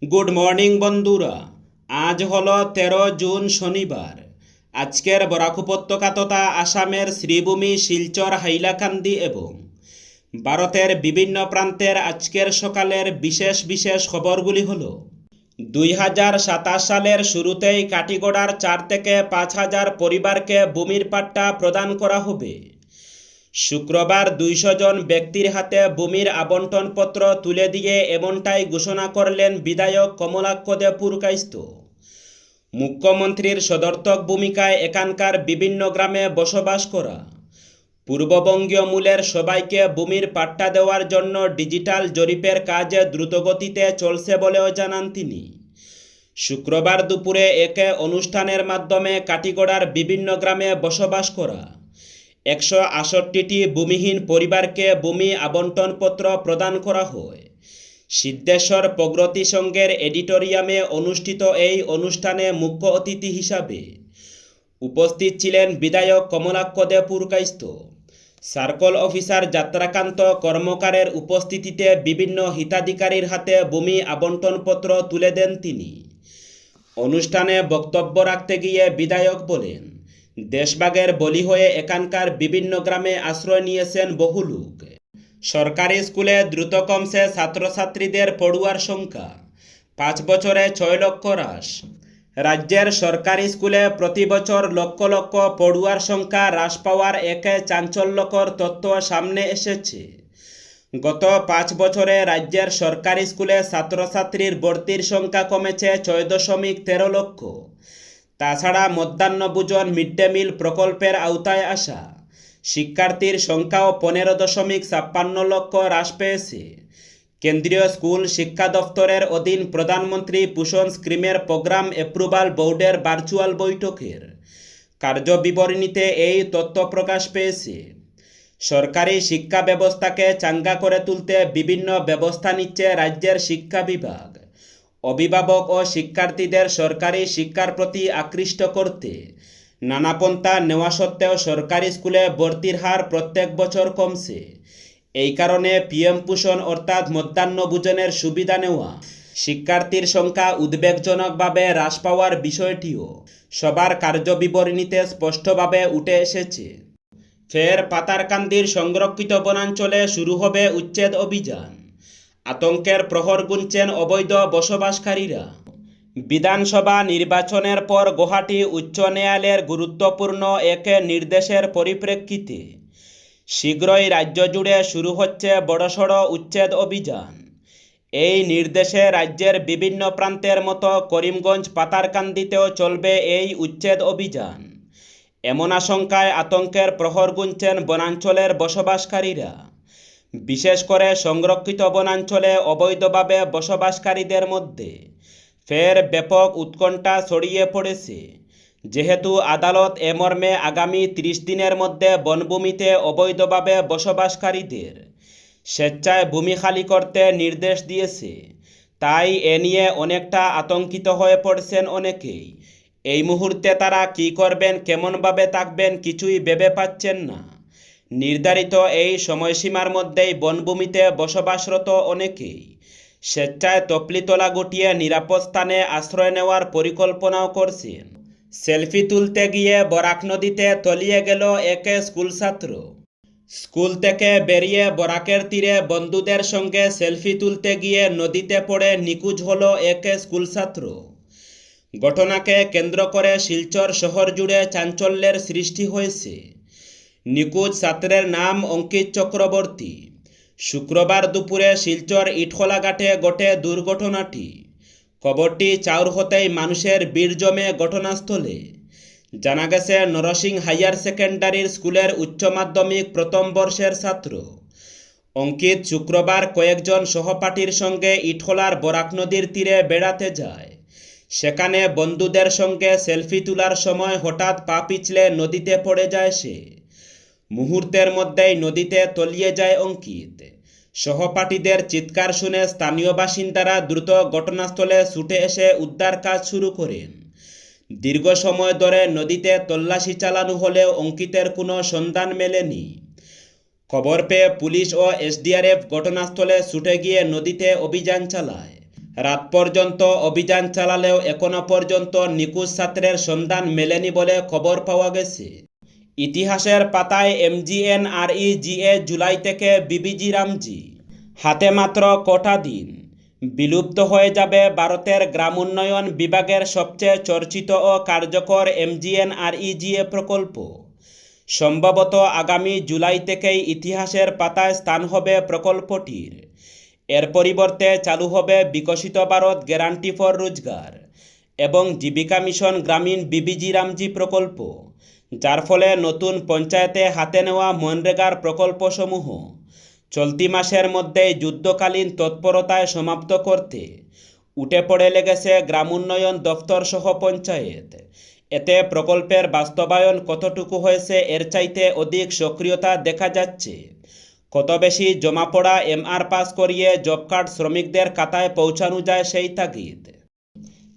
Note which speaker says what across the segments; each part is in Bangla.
Speaker 1: গুড মর্নিং বন্ধুরা। আজ হলো 13 জুন শনিবার। আজকের বরাক উপত্যকা তথা আসামের শ্রীভূমি, শিলচর, হাইলাকান্দি এবং ভারতের বিভিন্ন প্রান্তের আজকের সকালের বিশেষ বিশেষ খবরগুলি হল 2027 সালের শুরুতেই কাটিগড়ার 4 থেকে 5,000 পরিবারকে ভূমির পাট্টা প্রদান করা হবে। শুক্রবার 200 জন ব্যক্তির হাতে ভূমির আবন্টনপত্র তুলে দিয়ে এমনটাই ঘোষণা করলেন বিধায়ক কমলাক্ষ দে পুরকাইস্থ। মুখ্যমন্ত্রীর সদর্থক ভূমিকায় এখানকার বিভিন্ন গ্রামে বসবাস করা পূর্ববঙ্গীয় মূলের সবাইকে ভূমির পাট্টা দেওয়ার জন্য ডিজিটাল জরিপের কাজ দ্রুতগতিতে চলছে বলেও জানান তিনি। শুক্রবার দুপুরে এক অনুষ্ঠানের মাধ্যমে কাটিগড়ার বিভিন্ন গ্রামে বসবাস করা 168টি ভূমিহীন পরিবারকে ভূমি আবন্টনপত্র প্রদান করা হয়। সিদ্ধেশ্বর প্রগতি সংঘের এডিটোরিয়ামে অনুষ্ঠিত এই অনুষ্ঠানে মুখ্য অতিথি হিসাবে উপস্থিত ছিলেন বিধায়ক কমলাক্ষ দে পুরকাইস্থ। সার্কল অফিসার যাত্রাকান্ত কর্মকারের উপস্থিতিতে বিভিন্ন হিতাধিকারীর হাতে ভূমি আবন্টনপত্র তুলে দেন তিনি। অনুষ্ঠানে বক্তব্য রাখতে গিয়ে বিধায়ক বলেন, দেশভাগের বলি হয়ে এখানকার বিভিন্ন গ্রামে আশ্রয় নিয়েছেন বহু লোক। সরকারি স্কুলে দ্রুত কমছে ছাত্রছাত্রীদের পড়ুয়ার সংখ্যা, 5 বছরে 6 লক্ষ হ্রাস। রাজ্যের সরকারি স্কুলে প্রতি বছর লক্ষ লক্ষ পড়ুয়ার সংখ্যা হ্রাস পাওয়ার এক চাঞ্চল্যকর তথ্য সামনে এসেছে। গত 5 বছরে রাজ্যের সরকারি স্কুলে ছাত্রছাত্রীর ভর্তির সংখ্যা কমেছে 6.13 লক্ষ। তাছাড়া মধ্যাহ্নভোজন মিড ডে মিল প্রকল্পের আওতায় আসা শিক্ষার্থীর সংখ্যাও 15.56 লক্ষ হ্রাস পেয়েছে। কেন্দ্রীয় স্কুল শিক্ষা দফতরের অধীন প্রধানমন্ত্রী পোষণ স্কিমের প্রোগ্রাম অ্যাপ্রুভাল বোর্ডের ভার্চুয়াল বৈঠকের কার্যবিবরণীতে এই তথ্য প্রকাশ পেয়েছে। সরকারি শিক্ষা ব্যবস্থাকে চাঙ্গা করে তুলতে বিভিন্ন ব্যবস্থা নিচ্ছে রাজ্যের শিক্ষা বিভাগ। অভিভাবক ও শিক্ষার্থীদের সরকারি শিক্ষার প্রতি আকৃষ্ট করতে নানা পন্থা নেওয়া সত্ত্বেও সরকারি স্কুলে ভর্তির হার প্রত্যেক বছর কমছে। এই কারণে পিএম পোষণ অর্থাৎ মধ্যাহ্নভোজনের সুবিধা নেওয়া শিক্ষার্থীর সংখ্যা উদ্বেগজনকভাবে হ্রাস পাওয়ার বিষয়টিও সবার কার্যবিবরণীতে স্পষ্টভাবে উঠে এসেছে। ফের পাতারকান্দির সংরক্ষিত বনাঞ্চলে শুরু হবে উচ্ছেদ অভিযান। আতঙ্কের প্রহর গুনছেন অবৈধ বসবাসকারীরা। বিধানসভা নির্বাচনের পর গুয়াহাটি উচ্চ ন্যায়ালয়ের গুরুত্বপূর্ণ এক নির্দেশের পরিপ্রেক্ষিতে শীঘ্রই রাজ্য জুড়ে শুরু হচ্ছে বড়সড় উচ্ছেদ অভিযান। এই নির্দেশে রাজ্যের বিভিন্ন প্রান্তের মতো করিমগঞ্জ, পাতারকান্দিতেও চলবে এই উচ্ছেদ অভিযান। এমন আশঙ্কায় আতঙ্কের প্রহর গুনছেন বনাঞ্চলের বসবাসকারীরা। বিশেষ করে সংরক্ষিত বনাঞ্চলে অবৈধভাবে বসবাসকারীদের মধ্যে ফের ব্যাপক উৎকণ্ঠা ছড়িয়ে পড়েছে। যেহেতু আদালত এ মর্মে আগামী 30 দিনের মধ্যে বনভূমিতে অবৈধভাবে বসবাসকারীদের স্বেচ্ছায় ভূমি খালি করতে নির্দেশ দিয়েছে, তাই এ নিয়ে অনেকটা আতঙ্কিত হয়ে পড়ছেন অনেকেই। এই মুহূর্তে তারা কী করবেন, কেমনভাবে থাকবেন কিছুই ভেবে পাচ্ছেন না। নির্ধারিত এই সময়সীমার মধ্যেই বনভূমিতে বসবাসরত অনেকেই স্বেচ্ছায় তপলিতলা গুটিয়ে নিরাপদ স্থানে আশ্রয় নেওয়ার পরিকল্পনাও করছেন। সেলফি তুলতে গিয়ে বরাক নদীতে তলিয়ে গেল এক স্কুল ছাত্র। স্কুল থেকে বেরিয়ে বরাকের তীরে বন্ধুদের সঙ্গে সেলফি তুলতে গিয়ে নদীতে পড়ে নিখোঁজ হল এক স্কুল ছাত্র। ঘটনাকে কেন্দ্র করে শিলচর শহর জুড়ে চাঞ্চল্যের সৃষ্টি হয়েছে। নিখোঁজ ছাত্রের নাম অঙ্কিত চক্রবর্তী। শুক্রবার দুপুরে শিলচর ইটখোলা ঘাটে ঘটে দুর্ঘটনাটি। খবরটি চাউর হতেই মানুষের ভিড় জমে ঘটনাস্থলে। জানা গেছে, নরসিং হাইয়ার সেকেন্ডারির স্কুলের উচ্চ মাধ্যমিক প্রথম বর্ষের ছাত্র অঙ্কিত শুক্রবার কয়েকজন সহপাঠীর সঙ্গে ইটখোলার বরাক নদীর তীরে বেড়াতে যায়। সেখানে বন্ধুদের সঙ্গে সেলফি তোলার সময় হঠাৎ পা পিছলে নদীতে পড়ে যায় সে। মুহূর্তের মধ্যেই নদীতে তলিয়ে যায় অঙ্কিত। সহপাঠীদের চিৎকার শুনে স্থানীয় বাসিন্দারা দ্রুত ঘটনাস্থলে ছুটে এসে উদ্ধার কাজ শুরু করেন। দীর্ঘ সময় ধরে নদীতে তল্লাশি চালানো হলেও অঙ্কিতের কোনো সন্ধান মেলেনি। খবর পেয়ে পুলিশ ও এসডিআরএফ ঘটনাস্থলে ছুটে গিয়ে নদীতে অভিযান চালায়। রাত পর্যন্ত অভিযান চালালেও এখনও পর্যন্ত নিখোঁজ ছাত্রের সন্ধান মেলেনি বলে খবর পাওয়া গেছে। ইতিহাসের পাতায় MGNREGA জুলাই থেকে বিবিজি রামজি। হাতে মাত্র কটা দিন, বিলুপ্ত হয়ে যাবে ভারতের গ্রাম উন্নয়ন বিভাগের সবচেয়ে চর্চিত ও কার্যকর MGNREGA প্রকল্প। সম্ভবত আগামী জুলাই থেকেই ইতিহাসের পাতায় স্থান হবে প্রকল্পটির। এর পরিবর্তে চালু হবে বিকশিত ভারত গ্যারান্টি ফর রোজগার এবং জীবিকা মিশন গ্রামীণ বিবিজি রামজি প্রকল্প, যার ফলে নতুন পঞ্চায়েতে হাতে নেওয়া মনরেগার প্রকল্পসমূহ চলতি মাসের মধ্যেই যুদ্ধকালীন তৎপরতায় সমাপ্ত করতে উঠে পড়ে লেগেছে গ্রাম উন্নয়ন দফতর সহ পঞ্চায়েত। এতে প্রকল্পের বাস্তবায়ন কতটুকু হয়েছে এর চাইতে অধিক সক্রিয়তা দেখা যাচ্ছে। কত বেশি জমা পড়া MR পাস করিয়ে জব কার্ড শ্রমিকদের খাতায় পৌঁছানো যায় সেই তাগিদ।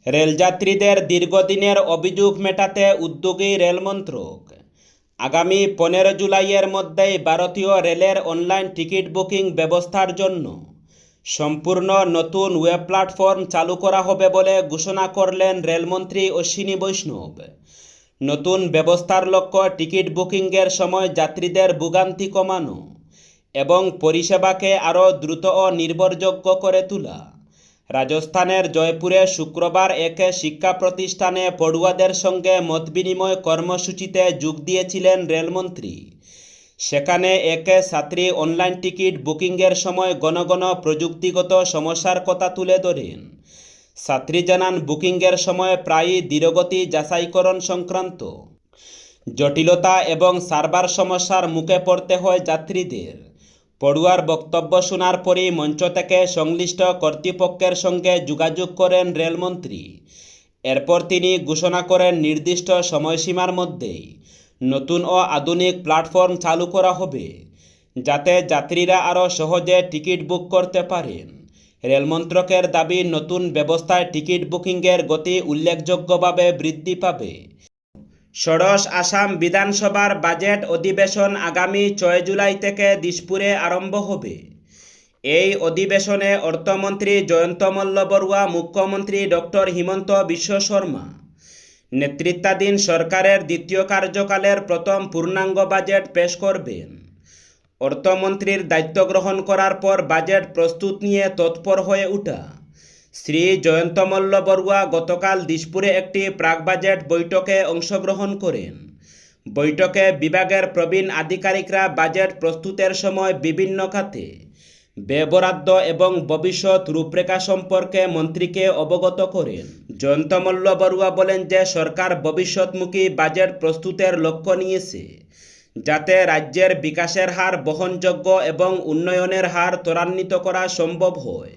Speaker 1: রেলযাত্রীদের দীর্ঘদিনের অভিযোগ মেটাতে উদ্যোগী রেলমন্ত্রক। আগামী 15 জুলাইয়ের মধ্যেই ভারতীয় রেলের অনলাইন টিকিট বুকিং ব্যবস্থার জন্য সম্পূর্ণ নতুন ওয়েব প্ল্যাটফর্ম চালু করা হবে বলে ঘোষণা করলেন রেলমন্ত্রী অশ্বিনী বৈষ্ণব। নতুন ব্যবস্থার লক্ষ্য টিকিট বুকিংয়ের সময় যাত্রীদের ভোগান্তি কমানো এবং পরিষেবাকে আরও দ্রুত ও নির্ভরযোগ্য করে তোলা। রাজস্থানের জয়পুরে শুক্রবার এক শিক্ষা প্রতিষ্ঠানে পড়ুয়াদের সঙ্গে মতবিনিময় কর্মসূচিতে যোগ দিয়েছিলেন রেলমন্ত্রী। সেখানে এক ছাত্রী অনলাইন টিকিট বুকিংয়ের সময় ঘন ঘন প্রযুক্তিগত সমস্যার কথা তুলে ধরেন। ছাত্রী জানান, বুকিংয়ের সময় প্রায়ই ধীরগতি যাচাইকরণ সংক্রান্ত জটিলতা এবং সার্ভার সমস্যার মুখে পড়তে হয় যাত্রীদের। পড়ুয়ার বক্তব্য শোনার পরই মঞ্চ থেকে সংশ্লিষ্ট কর্তৃপক্ষের সঙ্গে যোগাযোগ করেন রেলমন্ত্রী। এরপর তিনি ঘোষণা করেন নির্দিষ্ট সময়সীমার মধ্যেই নতুন ও আধুনিক প্ল্যাটফর্ম চালু করা হবে, যাতে যাত্রীরা আরও সহজে টিকিট বুক করতে পারেন। রেলমন্ত্রকের দাবি, নতুন ব্যবস্থায় টিকিট বুকিংয়ের গতি উল্লেখযোগ্যভাবে বৃদ্ধি পাবে। ষোড়শ আসাম বিধানসভার বাজেট অধিবেশন আগামী 6 জুলাই থেকে দিশপুরে আরম্ভ হবে। এই অধিবেশনে অর্থমন্ত্রী জয়ন্ত মল্ল বড়ুয়া, মুখ্যমন্ত্রী ডক্টর হিমন্ত বিশ্ব শর্মা নেতৃত্বাধীন সরকারের দ্বিতীয় কার্যকালের প্রথম পূর্ণাঙ্গ বাজেট পেশ করবেন। অর্থমন্ত্রীর দায়িত্ব গ্রহণ করার পর বাজেট প্রস্তুত নিয়ে তৎপর হয়ে ওঠা শ্রী জয়ন্ত মল্ল বড়ুয়া গতকাল দিশপুরে একটি প্রাক বাজেট বৈঠকে অংশগ্রহণ করেন। বৈঠকে বিভাগের প্রবীণ আধিকারিকরা বাজেট প্রস্তুতের সময় বিভিন্ন খাতে ব্যয় বরাদ্দ এবং ভবিষ্যৎ রূপরেখা সম্পর্কে মন্ত্রীকে অবগত করেন। জয়ন্ত মল্ল বড়ুয়া বলেন যে সরকার ভবিষ্যৎমুখী বাজেট প্রস্তুতের লক্ষ্য নিয়েছে, যাতে রাজ্যের বিকাশের হার বহনযোগ্য এবং উন্নয়নের হার ত্বরান্বিত করা সম্ভব হয়।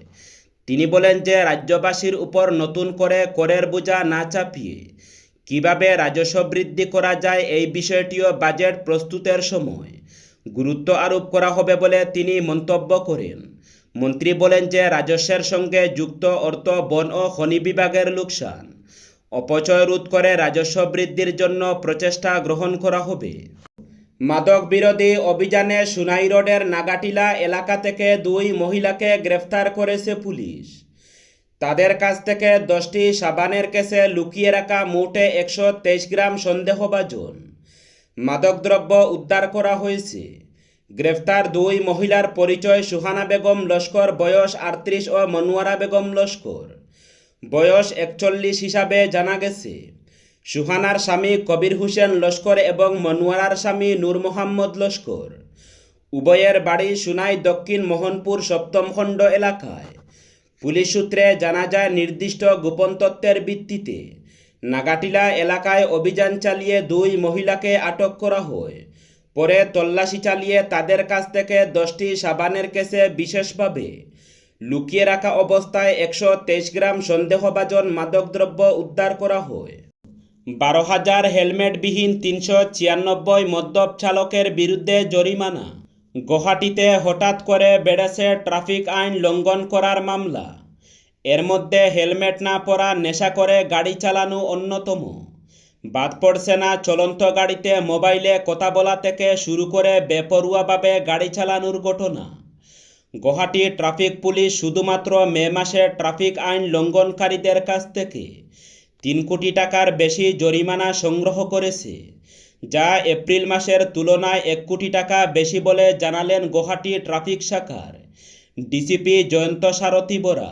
Speaker 1: তিনি বলেন যে রাজ্যবাসীর উপর নতুন করে করের বোঝা না চাপিয়ে কিভাবে রাজস্ব বৃদ্ধি করা যায় এই বিষয়টিও বাজেট প্রস্তুতের সময় গুরুত্ব আরোপ করা হবে বলে তিনি মন্তব্য করেন। মন্ত্রী বলেন যে রাজস্বের সঙ্গে যুক্ত অর্থ, বন ও খনি বিভাগের লোকসান অপচয় রোধ করে রাজস্ব বৃদ্ধির জন্য প্রচেষ্টা গ্রহণ করা হবে। মাদক বিরোধী অভিযানে সুনাই রোডের নাগাটিলা এলাকা থেকে 2 মহিলাকে গ্রেফতার করেছে পুলিশ। তাদের কাছ থেকে 10টি সাবানের কেসে লুকিয়ে রাখা মোটে 123 গ্রাম সন্দেহভাজন মাদকদ্রব্য উদ্ধার করা হয়েছে। গ্রেফতার 2 মহিলার পরিচয় সুহানা বেগম লস্কর বয়স 38 ও মনোয়ারা বেগম লস্কর বয়স 41 হিসাবে জানা গেছে। সুহানার স্বামী কবির হোসেন লস্কর এবং মনোয়ারার স্বামী নূর মোহাম্মদ লস্কর উভয়ের বাড়ি সুনাই দক্ষিণ মোহনপুর 7ম খণ্ড এলাকায়। পুলিশ সূত্রে জানা যায়, নির্দিষ্ট গোপন তথ্যের ভিত্তিতে নাগাটিলা এলাকায় অভিযান চালিয়ে 2 মহিলাকে আটক করা হয়। পরে তল্লাশি চালিয়ে তাদের কাছ থেকে 10টি সাবানের কেসে বিশেষভাবে লুকিয়ে রাখা অবস্থায় 123 গ্রাম সন্দেহভাজন মাদকদ্রব্য উদ্ধার করা হয়। 12,000 হেলমেটবিহীন 396 মদ্যপ চালকের বিরুদ্ধে জরিমানা। গুয়াহাটিতে হঠাৎ করে বেড়েছে ট্রাফিক আইন লঙ্ঘন করার মামলা। এর মধ্যে হেলমেট না পরা, নেশা করে গাড়ি চালানো অন্যতম। বাদ পড়ছে না চলন্ত গাড়িতে মোবাইলে কথা বলা থেকে শুরু করে বেপরোয়াভাবে গাড়ি চালানোর ঘটনা। গুয়াহাটি ট্রাফিক পুলিশ শুধুমাত্র মে মাসে ট্রাফিক আইন লঙ্ঘনকারীদের কাছ থেকে 3 কোটি টাকার বেশি জরিমানা সংগ্রহ করেছে, যা এপ্রিল মাসের তুলনায় 1 কোটি টাকা বেশি বলে জানালেন গুয়াহাটি ট্রাফিক শাখার ডিসিপি জয়ন্ত সারথী বরা।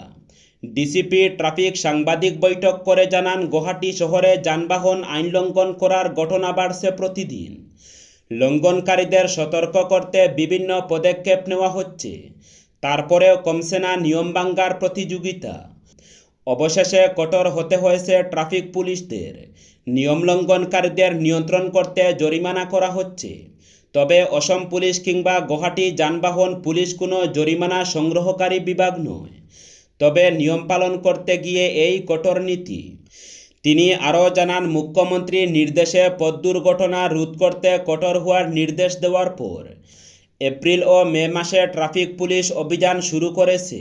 Speaker 1: ডিসিপি ট্রাফিক সাংবাদিক বৈঠক করে জানান, গুয়াহাটি শহরে যানবাহন আইন লঙ্ঘন করার ঘটনা বাড়ছে প্রতিদিন। লঙ্ঘনকারীদের সতর্ক করতে বিভিন্ন পদক্ষেপ নেওয়া হচ্ছে, তারপরেও কমছে না নিয়ম ভাঙার প্রতিযোগিতা। অবশেষে কঠোর হতে হয়েছে ট্রাফিক পুলিশদের। নিয়ম লঙ্ঘনকারীদের নিয়ন্ত্রণ করতে জরিমানা করা হচ্ছে। তবে অসম পুলিশ কিংবা গুয়াহাটি যানবাহন পুলিশ কোনো জরিমানা সংগ্রহকারী বিভাগ নয়, তবে নিয়ম পালন করতে গিয়ে এই কঠোর নীতি। তিনি আরও জানান, মুখ্যমন্ত্রীর নির্দেশে পথ দুর্ঘটনা রোধ করতে কঠোর হওয়ার নির্দেশ দেওয়ার পর এপ্রিল ও মে মাসে ট্রাফিক পুলিশ অভিযান শুরু করেছে।